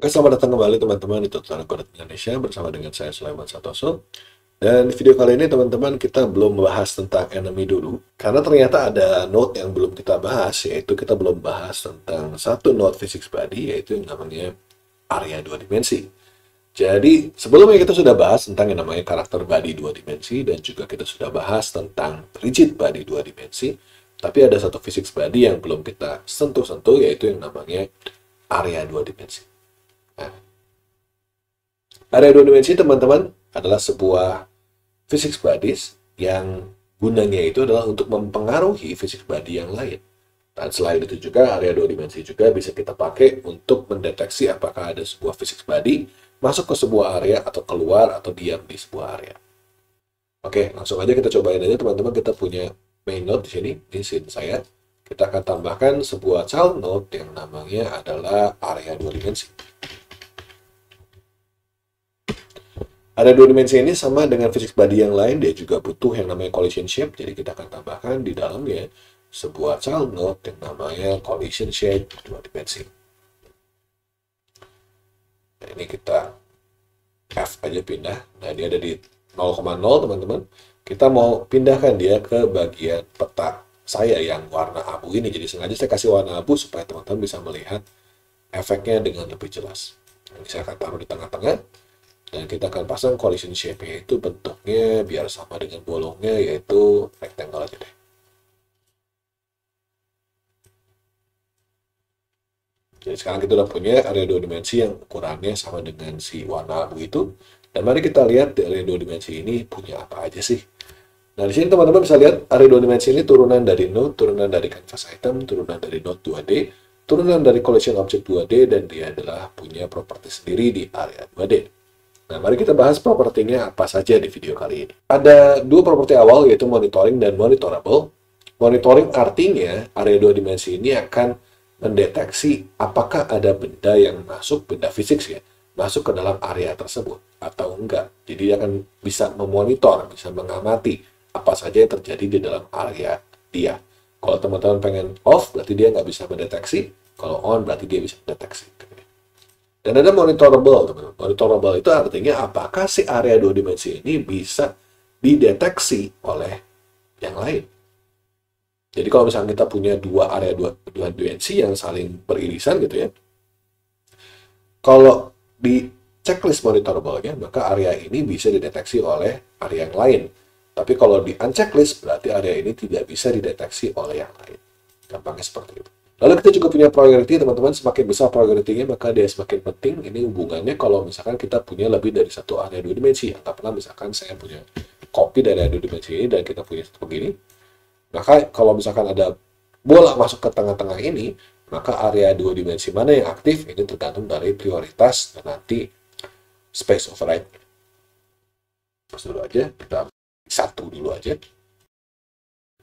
Oke, selamat datang kembali teman-teman di Tutorial Coding Indonesia bersama dengan saya Sulaiman Satoso. Dan di video kali ini teman-teman kita belum membahas tentang enemy dulu. Karena ternyata ada node yang belum kita bahas, yaitu kita belum bahas tentang satu node physics body, yaitu yang namanya area dua dimensi. Jadi sebelumnya kita sudah bahas tentang yang namanya karakter body dua dimensi, dan juga kita sudah bahas tentang rigid body dua dimensi. Tapi ada satu physics body yang belum kita sentuh-sentuh, yaitu yang namanya area dua dimensi. Nah, area dua dimensi teman-teman adalah sebuah physics bodies yang gunanya itu adalah untuk mempengaruhi physics body yang lain. Dan selain itu juga area dua dimensi juga bisa kita pakai untuk mendeteksi apakah ada sebuah physics body masuk ke sebuah area atau keluar atau diam di sebuah area. Oke, langsung aja kita cobain aja teman-teman. Kita punya main node di sini, di scene saya. Kita akan tambahkan sebuah child node yang namanya adalah area dua dimensi. Ada dua dimensi ini sama dengan physics body yang lain, dia juga butuh yang namanya collision shape, jadi kita akan tambahkan di dalamnya sebuah child node yang namanya collision shape dua dimensi. Nah, ini kita F aja pindah, nah dia ada di 0,0 teman-teman. Kita mau pindahkan dia ke bagian peta saya yang warna abu ini, jadi sengaja saya kasih warna abu supaya teman-teman bisa melihat efeknya dengan lebih jelas. Ini saya akan taruh di tengah-tengah. Dan kita akan pasang collision shape-nya itu bentuknya biar sama dengan bolongnya, yaitu rectangle aja deh. Jadi sekarang kita udah punya area dua dimensi yang ukurannya sama dengan si warna abu itu. Dan mari kita lihat di area dua dimensi ini punya apa aja sih. Nah, di sini teman-teman bisa lihat area dua dimensi ini turunan dari node, turunan dari canvas item, turunan dari node 2D, turunan dari collision object 2D, dan dia adalah punya properti sendiri di area 2D. Nah, mari kita bahas propertinya apa saja di video kali ini. Ada dua properti awal, yaitu monitoring dan monitorable. Monitoring artinya area dua dimensi ini akan mendeteksi apakah ada benda yang masuk, benda fisik ya, masuk ke dalam area tersebut atau enggak. Jadi dia akan bisa memonitor, bisa mengamati apa saja yang terjadi di dalam area dia. Kalau teman-teman pengen off, berarti dia nggak bisa mendeteksi. Kalau on, berarti dia bisa mendeteksi. Dan ada monitorable, teman-teman. Monitorable itu artinya apakah si area dua dimensi ini bisa dideteksi oleh yang lain. Jadi kalau misalnya kita punya dua area dua dimensi yang saling beririsan gitu ya, kalau di checklist monitorable-nya, maka area ini bisa dideteksi oleh area yang lain. Tapi kalau di unchecklist, berarti area ini tidak bisa dideteksi oleh yang lain. Gampangnya seperti itu. Lalu kita juga punya priority, teman-teman. Semakin besar priority-nya, maka dia semakin penting. Ini hubungannya kalau misalkan kita punya lebih dari satu area dua dimensi. Anggaplah misalkan saya punya copy dari area dua dimensi ini, dan kita punya satu begini. Maka kalau misalkan ada bola masuk ke tengah-tengah ini, maka area dua dimensi mana yang aktif, ini tergantung dari prioritas dan nanti space override. Pas dulu aja, kita satu dulu aja.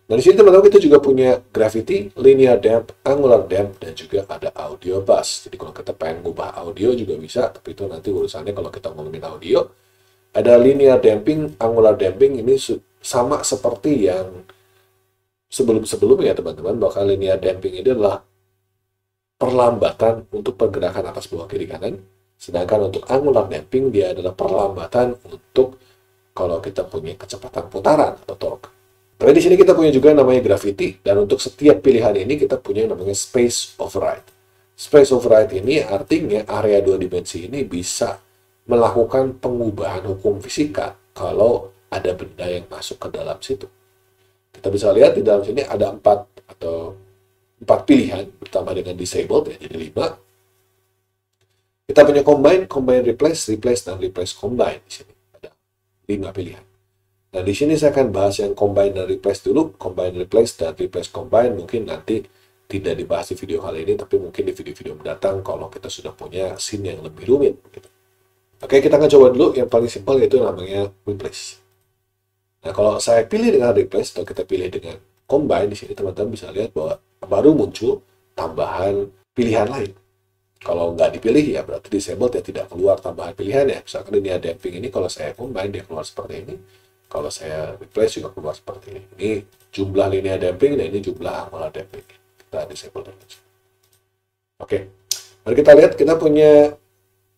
Nah, di sini teman-teman kita juga punya gravity, linear damp, angular damp, dan juga ada audio bus. Jadi kalau kita pengen ngubah audio juga bisa, tapi itu nanti urusannya kalau kita ngomongin audio. Ada linear damping, angular damping, ini sama seperti yang sebelum-sebelumnya teman-teman, bahwa linear damping ini adalah perlambatan untuk pergerakan atas bawah kiri kanan. Sedangkan untuk angular damping, dia adalah perlambatan untuk kalau kita punya kecepatan putaran atau torque. Tapi di sini kita punya juga namanya gravity, dan untuk setiap pilihan ini kita punya namanya space override. Space override ini artinya area dua dimensi ini bisa melakukan pengubahan hukum fisika kalau ada benda yang masuk ke dalam situ. Kita bisa lihat di dalam sini ada empat pilihan, bertambah dengan disabled ya, jadi 5. Kita punya combine, replace, dan replace combine di sini. Ada 5 pilihan. Nah, di sini saya akan bahas yang combine dan replace dulu. Combine, replace, dan replace combine mungkin nanti tidak dibahas di video kali ini, tapi mungkin di video-video mendatang kalau kita sudah punya scene yang lebih rumit. Gitu. Oke, kita akan coba dulu yang paling simpel, yaitu namanya replace. Nah, kalau saya pilih dengan replace atau kita pilih dengan combine, di sini teman-teman bisa lihat bahwa baru muncul tambahan pilihan lain. Kalau nggak dipilih ya berarti disabled ya, tidak keluar tambahan pilihan ya. Misalkan ini ada damping ini, kalau saya combine dia keluar seperti ini. Kalau saya replace juga keluar seperti ini. Ini jumlah linear damping dan ini jumlah angular damping. Kita disable dulu. Oke, mari kita lihat kita punya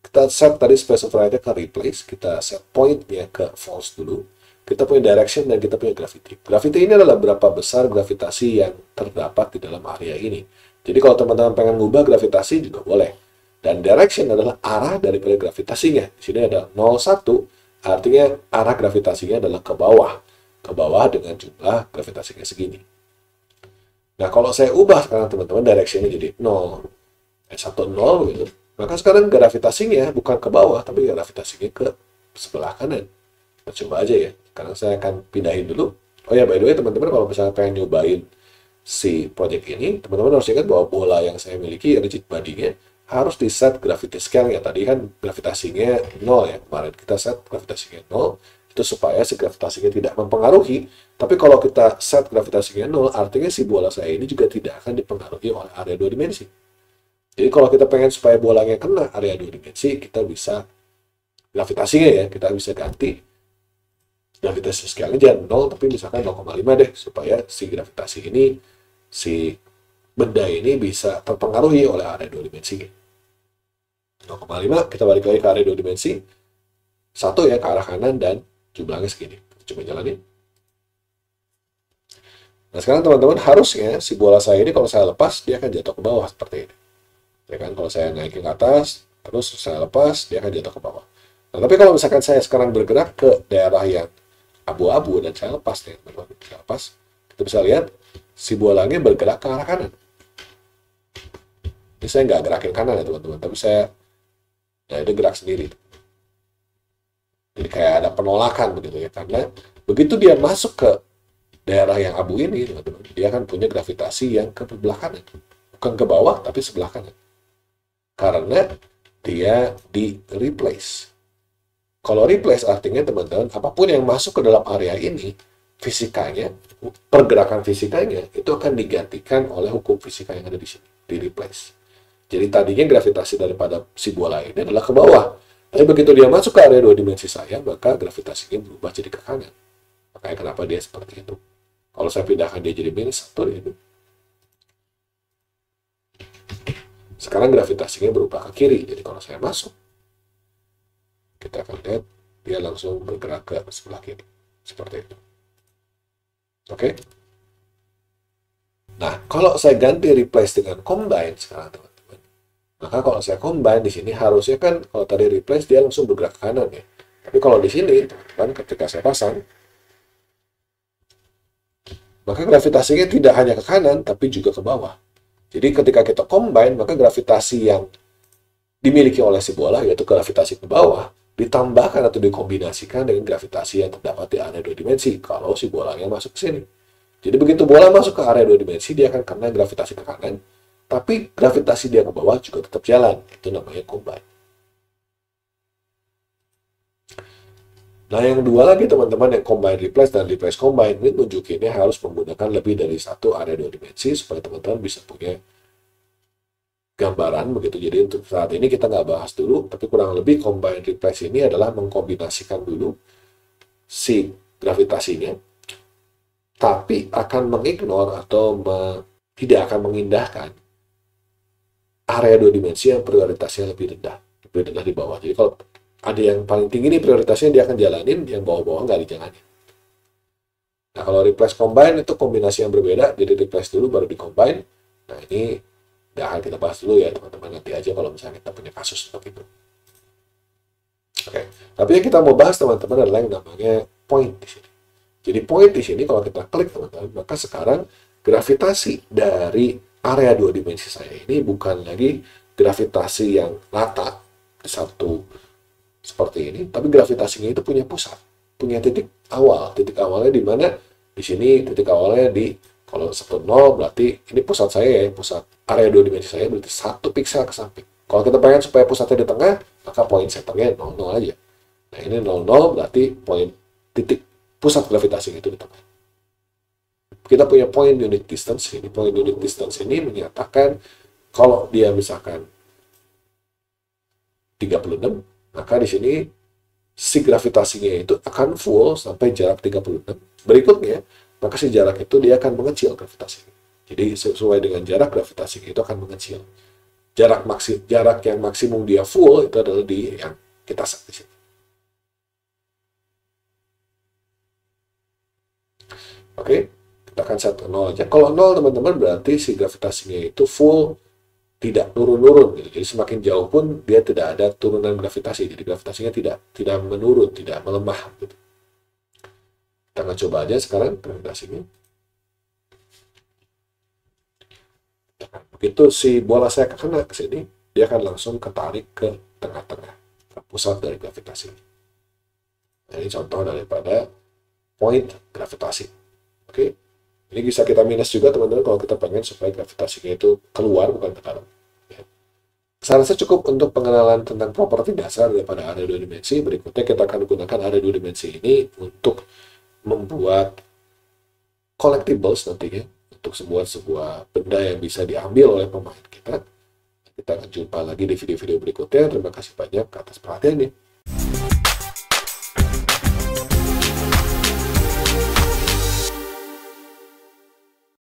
kita set tadi specifier-nya ke replace, kita set point-nya ke false dulu. Kita punya direction dan kita punya gravity. Gravity ini adalah berapa besar gravitasi yang terdapat di dalam area ini. Jadi kalau teman-teman pengen ngubah gravitasi juga boleh. Dan direction adalah arah daripada gravitasinya. Di sini ada 0,1, artinya arah gravitasinya adalah ke bawah. Ke bawah dengan jumlah gravitasinya segini. Nah, kalau saya ubah sekarang teman-teman direction-nya jadi 0, 1, 0 gitu. Maka sekarang gravitasinya bukan ke bawah, tapi gravitasinya ke sebelah kanan. Kita coba aja ya. Sekarang saya akan pindahin dulu. Oh ya, by the way teman-teman, kalau misalnya pengen nyobain si project ini, teman-teman harus ingat bahwa bola yang saya miliki, rigid body-nya, harus di set gravity scale ya. Tadi kan gravitasinya 0 ya. Kemarin kita set gravitasinya 0. Itu supaya si gravitasinya tidak mempengaruhi. Tapi kalau kita set gravitasinya 0, artinya si bola saya ini juga tidak akan dipengaruhi oleh area 2 dimensi. Jadi kalau kita pengen supaya bolanya kena area 2 dimensi, kita bisa gravitasinya ya, kita bisa ganti gravitasi scale-nya jangan 0, tapi misalkan 0,5 deh, supaya si gravitasi ini, si benda ini bisa terpengaruhi oleh area 2 dimensi. 0,5, kita balik lagi ke area 2 dimensi, 1 ya ke arah kanan dan jumlahnya segini. Coba jalanin. Nah sekarang teman-teman harusnya si bola saya ini kalau saya lepas, dia akan jatuh ke bawah seperti ini. Ya kan, kalau saya naikin ke atas, terus saya lepas, dia akan jatuh ke bawah. Nah, tapi kalau misalkan saya sekarang bergerak ke daerah yang abu-abu dan saya lepas, nih, saya lepas, kita bisa lihat si bolanya bergerak ke arah kanan. Ini saya nggak gerakin kanan ya teman-teman, tapi saya, ya itu gerak sendiri. Jadi kayak ada penolakan begitu ya, karena begitu dia masuk ke daerah yang abu ini, teman-teman, dia akan punya gravitasi yang ke sebelah kanan, bukan ke bawah, tapi sebelah kanan. Karena dia di replace. Kalau replace artinya teman-teman, apapun yang masuk ke dalam area ini, fisikanya, pergerakan fisikanya, itu akan digantikan oleh hukum fisika yang ada di sini, di replace. Jadi tadinya gravitasi daripada si bola ini adalah ke bawah. Tapi begitu dia masuk ke area 2 dimensi saya, maka gravitasinya berubah jadi ke kanan. Makanya kenapa dia seperti itu. Kalau saya pindahkan dia jadi minus 1, itu. Sekarang gravitasinya berubah ke kiri. Jadi kalau saya masuk, kita akan lihat dia langsung bergerak ke sebelah kiri. Seperti itu. Oke? Nah, kalau saya ganti replace dengan combine sekarang, teman-teman. Maka kalau saya combine di sini, harusnya kan kalau tadi replace dia langsung bergerak ke kanan ya. Tapi kalau di sini, teman-teman, ketika saya pasang, maka gravitasinya tidak hanya ke kanan, tapi juga ke bawah. Jadi ketika kita combine, maka gravitasi yang dimiliki oleh si bola, yaitu gravitasi ke bawah, ditambahkan atau dikombinasikan dengan gravitasi yang terdapat di area 2 dimensi, kalau si bolanya masuk ke sini. Jadi begitu bola masuk ke area 2 dimensi, dia akan kena gravitasi ke kanan, tapi gravitasi dia ke bawah juga tetap jalan. Itu namanya combine. Nah, yang dua lagi teman-teman, yang combine replace dan replace combine, ini nunjukinnya harus menggunakan lebih dari satu area 2 dimensi supaya teman-teman bisa punya gambaran begitu. Jadi untuk saat ini kita nggak bahas dulu, tapi kurang lebih combine replace ini adalah mengkombinasikan dulu si gravitasinya, tapi akan mengignore atau tidak akan mengindahkan area 2 dimensi yang prioritasnya lebih rendah di bawah. Jadi kalau ada yang paling tinggi nih prioritasnya dia akan jalanin, yang bawah-bawah nggak dijalanin. Nah kalau replace combine itu kombinasi yang berbeda, jadi replace dulu baru di combine. Nah ini nggak akan kita bahas dulu ya teman-teman, nanti aja kalau misalnya kita punya kasus untuk itu. Oke, tapi yang kita mau bahas teman-teman adalah yang namanya point di sini. Jadi point di sini kalau kita klik teman-teman, maka sekarang gravitasi dari area 2 dimensi saya ini bukan lagi gravitasi yang rata di satu seperti ini, tapi gravitasinya itu punya pusat, punya titik awal. Titik awalnya di mana? Di sini titik awalnya di, kalau 1,0 berarti ini pusat saya ya, pusat area 2 dimensi saya berarti 1 piksel ke samping. Kalau kita pengen supaya pusatnya di tengah, maka point centernya 0,0 aja. Nah ini 0,0 berarti point titik pusat gravitasi itu di tengah. Kita punya point unit distance. Ini point unit distance ini menyatakan kalau dia misalkan 36, maka di sini si gravitasinya itu akan full sampai jarak 36. Berikutnya, maka si jarak itu dia akan mengecil gravitasinya. Jadi sesuai dengan jarak gravitasinya itu akan mengecil. jarak yang maksimum dia full itu adalah di yang kita set di sini. Oke, kita akan set 0 aja. Kalau 0 teman-teman berarti si gravitasinya itu full, tidak turun-turun gitu. Jadi semakin jauh pun dia tidak ada turunan gravitasi. Jadi gravitasinya tidak menurun, tidak melemah gitu. Kita akan coba aja sekarang gravitasinya. Begitu si bola saya kena ke sini, dia akan langsung ketarik ke tengah-tengah, ke pusat dari gravitasi. Nah, ini contoh daripada point gravitasi. Oke, ini bisa kita minus juga teman-teman kalau kita pengen supaya gravitasinya itu keluar bukan ke dalam. Ya. Saya rasa cukup untuk pengenalan tentang properti dasar daripada area 2 dimensi. Berikutnya kita akan gunakan area 2 dimensi ini untuk membuat collectibles nantinya, untuk sebuah benda yang bisa diambil oleh pemain kita. Kita akan jumpa lagi di video-video berikutnya. Terima kasih banyak atas perhatiannya.